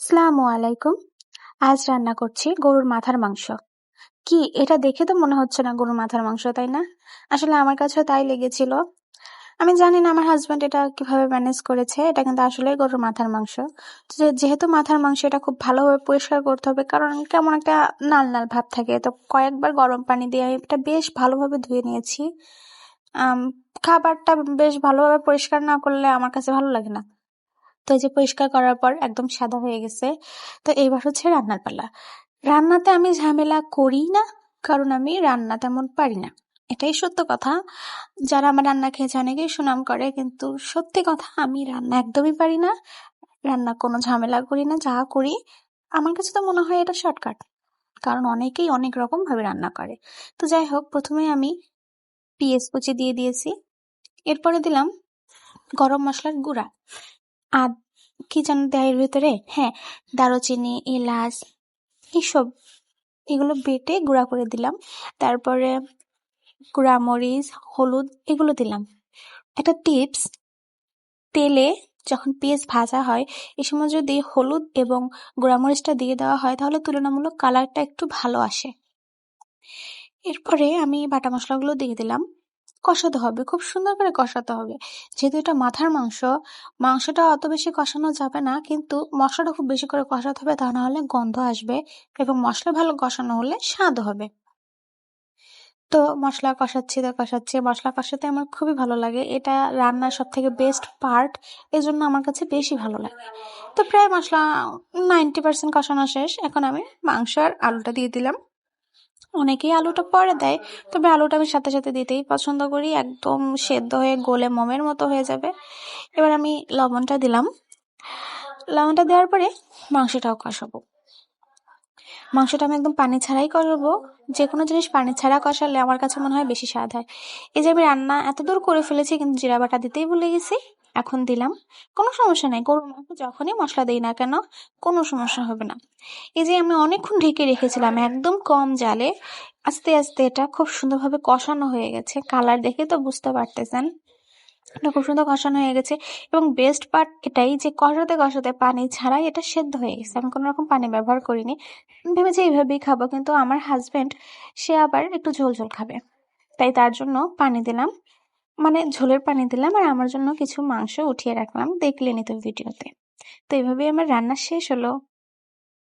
আসসালামু আলাইকুম। আজ রান্না করছি গরুর মাথার মাংস। কি এটা দেখে তো মনে হচ্ছে না গরুর মাথার মাংস, তাই না? আসলে আমার কাছেও তাই লেগেছিল। আমি জানি না আমার হাজবেন্ড এটা কিভাবে ম্যানেজ করেছে। এটা কিন্তু আসলেই গরুর মাথার মাংস। তো যেহেতু মাথার মাংস, এটা খুব ভালোভাবে পরিষ্কার করতে হবে, কারণ কেমন একটা নাল নাল ভাব থাকে। তো কয়েকবার গরম পানি দিয়ে আমি এটা বেশ ভালোভাবে ধুয়ে নিয়েছি। আম খাবারটা বেশ ভালোভাবে পরিষ্কার না করলে আমার কাছে ভালো লাগে না। তো এই যে পরিষ্কার করার পর একদম সাদা হয়ে গেছে। তো এইবার হচ্ছে রান্নার পালা। রান্নাতে আমি ঝামেলা করি না, কারণ আমি রান্না তেমন পারি না। এটাই সত্য কথা। যারা আমার রান্না খেয়েছে অনেকেই সুনাম করে, কিন্তু সত্যি কথা আমি রান্না একদমই পারি না। রান্না কোনো ঝামেলা করি না, যা করি আমার কাছে তো মনে হয় এটা শর্টকাট, কারণ অনেকেই অনেক রকম ভাবে রান্না করে। তো যাই হোক, প্রথমে আমি পেঁয়াজ কুচি দিয়ে দিয়েছি। এরপরে দিলাম গরম মশলার গুঁড়া। আর কি যেন দেয় এর ভেতরে, হ্যাঁ, দারুচিনি, এলাচ, এইসব, এগুলো বেটে গুঁড়া করে দিলাম। তারপরে গুঁড়া মরিচ, হলুদ, এগুলো দিলাম। একটা টিপস: তেলে যখন পেঁয়াজ ভাজা হয়, এই সময় যদি হলুদ এবং গুঁড়া মরিচটা দিয়ে দেওয়া হয়, তাহলে তুলনামূলক কালারটা একটু ভালো আসে। এরপরে আমি বাটা মশলাগুলো দিয়ে দিলাম। কষাতে হবে, খুব সুন্দর করে কষাতে হবে। যেহেতু এটা মাথার মাংস, মাংসটা অত বেশি কষানো যাবে না, কিন্তু মশলাটা খুব বেশি করে কষাতে হবে, তা না হলে গন্ধ আসবে, এবং মশলা ভালো কষানো হলে স্বাদ হবে। তো মশলা কষাচ্ছি, মশলা কষাতে আমার খুবই ভালো লাগে। এটা রান্নার সব থেকে বেস্ট পার্ট, এজন্য আমার কাছে বেশি ভালো লাগে। তো প্রায় মশলা 90% কষানো শেষ। এখন আমি মাংস আর আলুটা দিয়ে দিলাম। অনেকেই আলুটা পরে দেয়, তবে আলুটা আমি সাথে সাথে দিতেই পছন্দ করি। একদম সেদ্ধ হয়ে গলে মোমের মতো হয়ে যাবে। এবার আমি লবণটা দিলাম। লবণটা দেওয়ার পরে মাংসটাও কষাবো। মাংসটা আমি একদম পানি ছাড়াই কষাবো। যে কোনো জিনিস পানি ছাড়া কষালে আমার কাছে মনে হয় বেশি স্বাদ হয়। এই যে আমি রান্না এত দূর করে ফেলেছি, কিন্তু জিরা বাটা দিতেই ভুলে গেছি। এখন দিলাম। কোনো সমস্যা নাই, গরুর মাংস যখনই মশলা দিই না কেন, কোনো সমস্যা হবে না। এই যে আমি অনেকক্ষণ ঢেকে রেখেছিলাম একদম কম জালে, আস্তে আস্তে এটা খুব সুন্দরভাবে কষানো হয়ে গেছে। কালার দেখে তো বুঝতে পারতেছেন এটা খুব সুন্দর কষানো হয়ে গেছে। এবং বেস্ট পার্ট এটাই যে কষাতে কষাতে পানি ছাড়াই এটা সেদ্ধ হয়ে গেছে। আমি কোনো রকম পানি ব্যবহার করিনি। আমি ভেবেছি এইভাবেই খাবো, কিন্তু আমার হাজবেন্ড, সে আবার একটু ঝোল ঝোল খাবে, তাই তার জন্য পানি দিলাম, মানে ঝোলের পানি দিলাম, আর আমার জন্য কিছু মাংস উঠিয়ে রাখলাম। দেখলেনই তো ভিডিওতে। তো এইভাবেই আমার রান্না শেষ হলো।